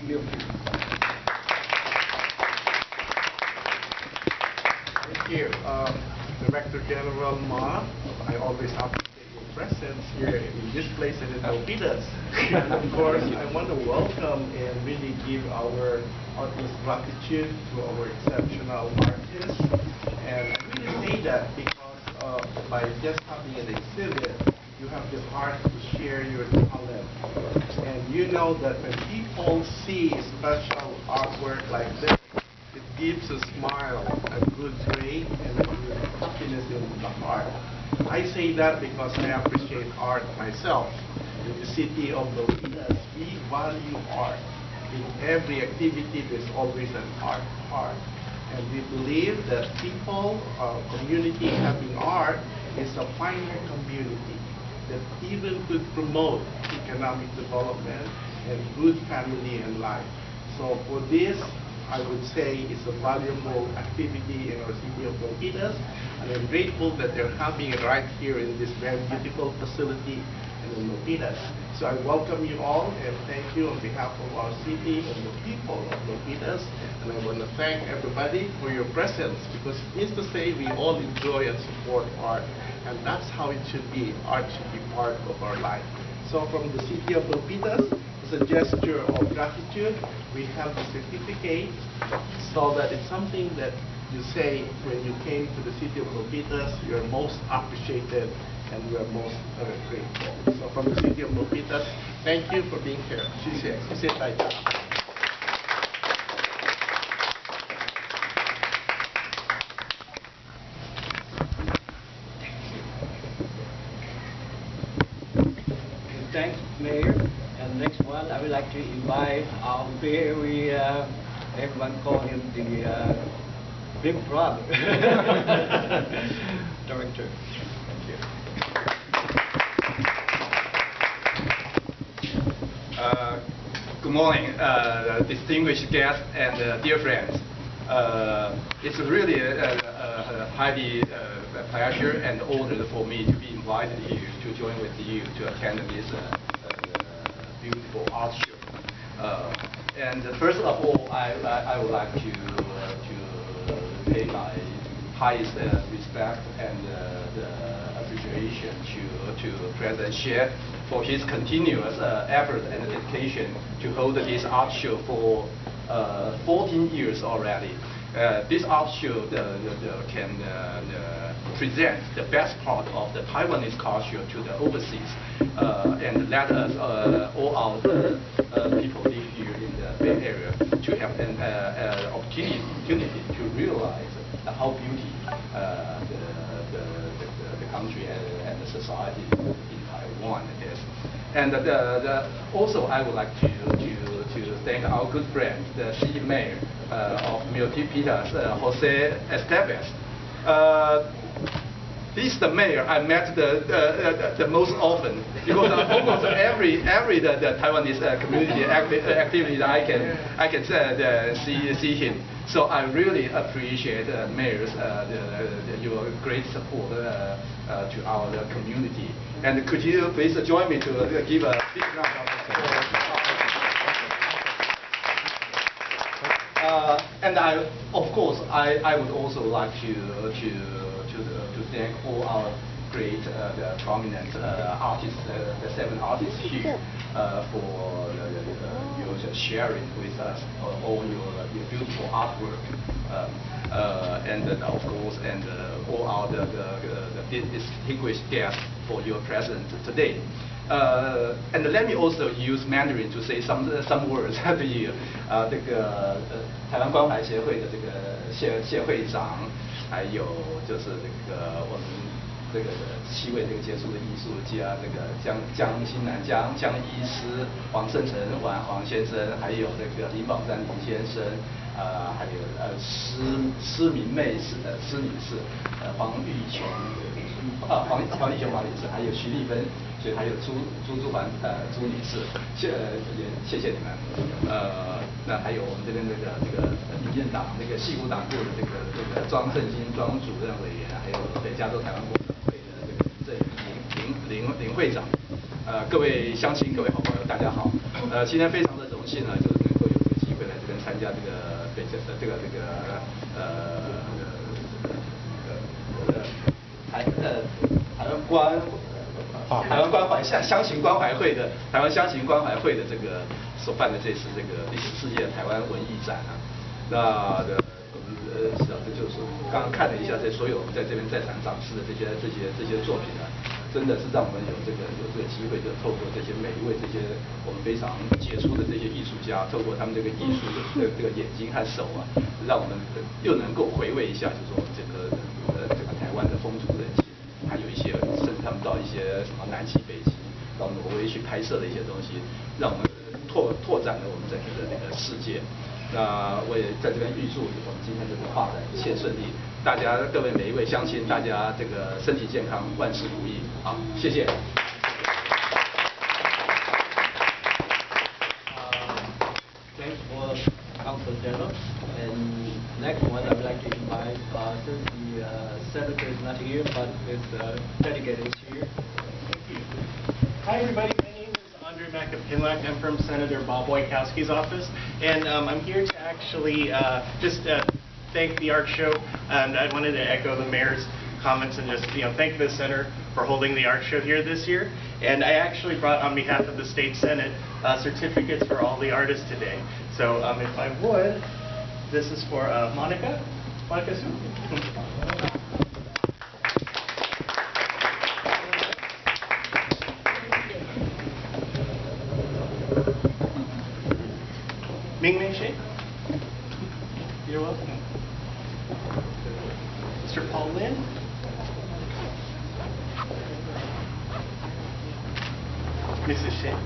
Thank you, Director General Ma. I always appreciate your presence here in this place and in Milpitas. And of course, I want to welcome and really give our utmost gratitude to our exceptional artists. And I really say that because by just having an exhibit, you have the heart to share your talent. And you know that when people see special artwork like this, it gives a smile, a good joy, and a good happiness in the heart. I say that because I appreciate art myself. In the city of Milpitas, we value art. In every activity, there's always an art part. And we believe that people, community having art is a finer community that even could promote economic development and good family and life. So for this, I would say it's a valuable activity in our city of Milpitas, and I'm grateful that they're having it right here in this very beautiful facility in Milpitas. So I welcome you all and thank you on behalf of our city and the people of Milpitas. And I want to thank everybody for your presence, because it means to say we all enjoy and support art, and that's how it should be. Art should be part of our life. So from the city of Milpitas, as a gesture of gratitude, we have the certificate, so that it's something that you say when you came to the city of Milpitas, you're most appreciated and we are most grateful. So from the city of Milpitas, thank you for being here. Sheeh. Thanks, Mayor. And next one, I would like to invite our very, everyone call him the big brother, Director. Thank you. Good morning, distinguished guests and dear friends. It's really a highly pleasure and honor for me to be invited here to join with you to attend this beautiful art show. And first of all, I would like to pay my highest respect and appreciation to President Sheeh for his continuous effort and dedication to hold this art show for 14 years already. This art show can present the best part of the Taiwanese culture to the overseas, and let us, all our people live here in the Bay Area, to have an opportunity to realize how beauty the country and the society in Taiwan is. And also, I would like to thank our good friend, the City Mayor of Milpitas, Hsieh established. He's the mayor I met the most often, because almost every the Taiwanese community activity that I can see him. So I really appreciate mayors your great support to our community. And could you please join me to give a big round of applause? And of course, I would also like to thank all our great, prominent artists, the 7 artists here, for your sharing with us all your beautiful artwork, and of course, and all our the distinguished guests for your presence today. And let me also use Mandarin to say some words to you. 这个台湾关怀协会的这个谢会长，还有就是这个我们这个7位这个杰出的艺术家，这个江新南江医师、黄胜成黄先生，还有这个林宝山林先生，还有施明媚施女士，黄玉琼黄玉琼黄女士，还有徐丽芬。 所以还有朱环朱女士，谢谢你们。那还有我们这边这个民进党那个戏谷党部的这个庄胜兴庄主任委员，还有北加州台湾国合会的这个林会长，各位乡亲各位好朋友大家好。今天非常的荣幸呢，就是能够有加这个台湾关怀乡情关怀会的台湾乡情关怀会的这个所办的这次这个第14届台湾文艺展啊，那我们这就是刚刚看了一下所有我们在这边在场展示的这些作品啊，真的是让我们有这个机会，就透过这些每一位这些我们非常杰出的这些艺术家，透过他们这个艺术的这个眼睛和手啊，让我们又能够回味一下，就是说这个台湾的风土人情。还有一些，甚至他们到一些什么南极、北极，到挪威去拍摄的一些东西，让我们拓展了我们整个的那个世界。那我也在这边预祝我们今天这个画展一切顺利，大家各位每一位乡亲，大家这个身体健康，万事如意。好，谢谢。Thanks for Council General. And next one, I would like to invite, since the Senator is not here, but this delegate is here. Thank you. Hi, everybody. My name is Andre McApinlack. I'm from Senator Bob Wojciechowski's office, and I'm here to actually just thank the art show. And I wanted to echo the mayor's comments and just thank the center for holding the art show here this year. And I actually brought, on behalf of the state senate, certificates for all the artists today. So if I would, this is for MonicaHsu. Ming-Mei Sheeh. You're welcome. Mr. Paul Lynn. Mrs. Sheng.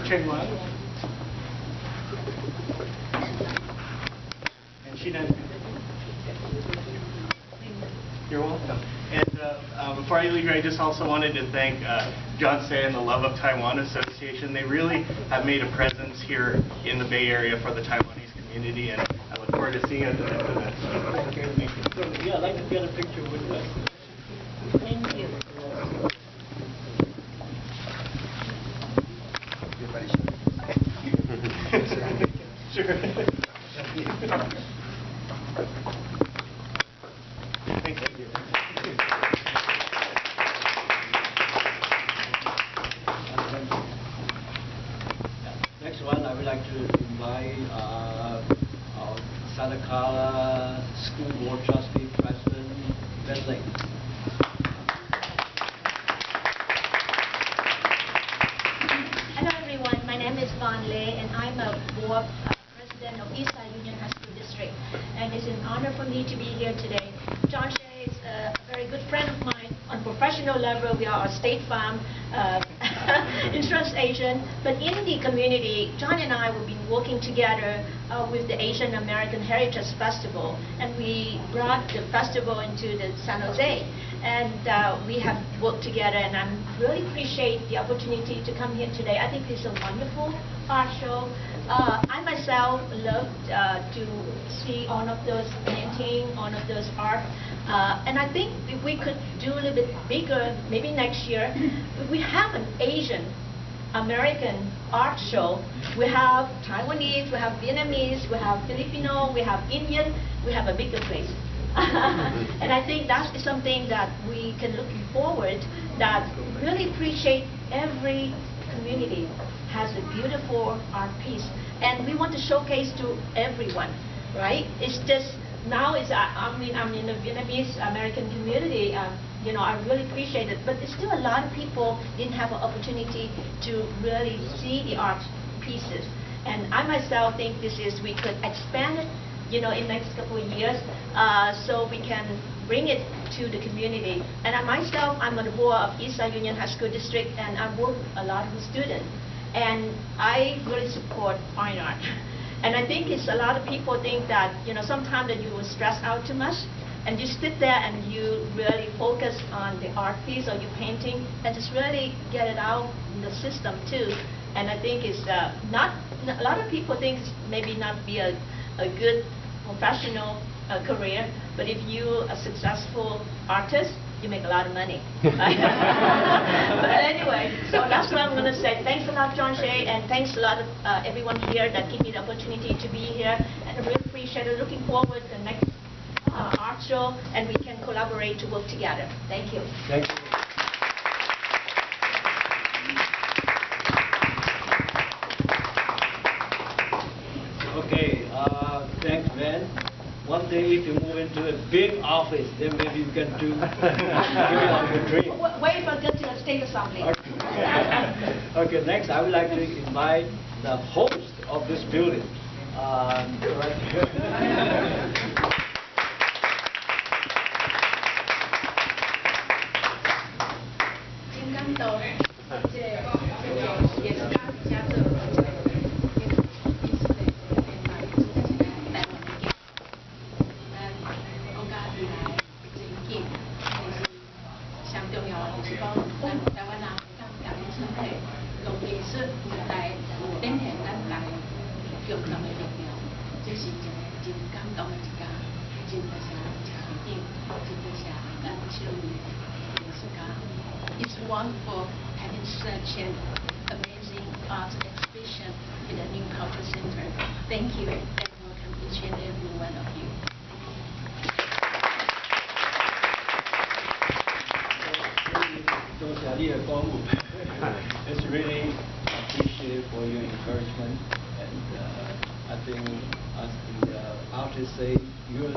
Cheng Wang. And Shinnan. You're welcome. And before I leave, I just also wanted to thank John Hsieh and the Love of Taiwan Association. They really have made a presence here in the Bay Area for the Taiwanese community, and I look forward to seeing you at the next event. So, yeah, I'd like to get a picture with us. Thank you. Sure. Thank you. Next one, I would like to invite our Santa Clara School Board Trustee President, Lynn. Hello everyone, my name is Van Lei and I'm a board president of Eastside Union High School District, and it's an honor for me to be here today. John Hsieh is a very good friend of mine. On professional level, we are a State Farm insurance agent, but in the community, John and I will be working together with the Asian American Heritage Festival, and we brought the festival into the San Jose, and we have worked together, and I really appreciate the opportunity to come here today. I think it's a wonderful art show. I myself love to see all of those painting, all of those art. And I think if we could do a little bit bigger, maybe next year, if we have an Asian American art show, we have Taiwanese, we have Vietnamese, we have Filipino, we have Indian, we have a bigger place. And I think that is something that we can look forward, that really appreciate every community has a beautiful art piece. And we want to showcase to everyone, right? It's just, now I'm in the Vietnamese American community, I really appreciate it, but there's still a lot of people didn't have an opportunity to really see the art pieces. And I myself think we could expand it, in the next couple of years, so we can bring it to the community. And I'm on the board of Eastside Union High School District, and I work with a lot of students. And I really support fine art. And I think a lot of people think that, sometimes that you will stress out too much, and you sit there and you really focus on the art piece or your painting, and just really get it out in the system too. And I think it's not, a lot of people think maybe not be a good professional career, but if you're a successful artist, you make a lot of money. But anyway, so that's what I'm going to say. Thanks a lot, John Hsieh, and thanks a lot of everyone here that gave me the opportunity to be here. And I really appreciate it. Looking forward to the next art show, and we can collaborate to work together. Thank you. Thank you. Okay, thanks, man. One day if you move into a big office, then maybe you can do give it on your dream. Wait for get to the state assembly. Okay. Okay, next I would like to invite the host of this building. Right here. It's wonderful having such an amazing art exhibition in the New Culture Center. Thank you, and welcome each and every one of you. It's really appreciated for your encouragement, and I think as the artists say, your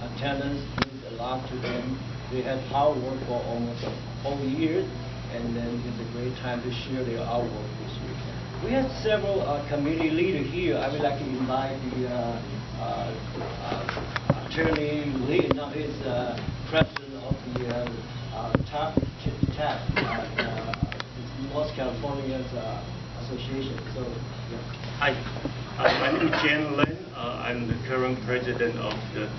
attendance means a lot to them. They have hard work for almost a whole year, and then it's a great time to share their artwork with you. We have several community leaders here. I would like to invite the attorney Lynn, now is president of the North California Association. So, yeah. Hi, my name is Lynn. I'm the current president of the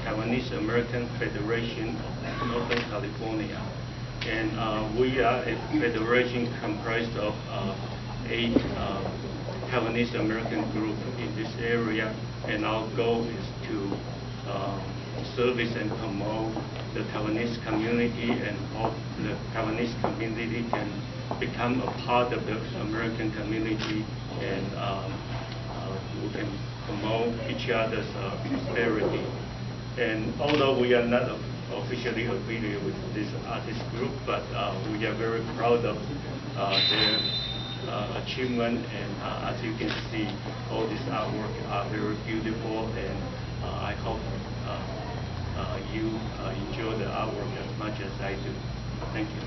Taiwanese American Federation of Northern California. And we are a federation comprised of 8 Taiwanese American groups in this area. And our goal is to service and promote the Taiwanese community, and hope the Taiwanese community can become a part of the American community, and we can promote each other's prosperity. And although we are not officially affiliated with this artist group, but we are very proud of their achievement, and as you can see, all these artwork are very beautiful, and I hope you enjoy the artwork as much as I do. Thank you.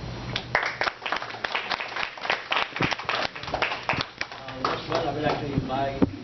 Next one, I would like to invite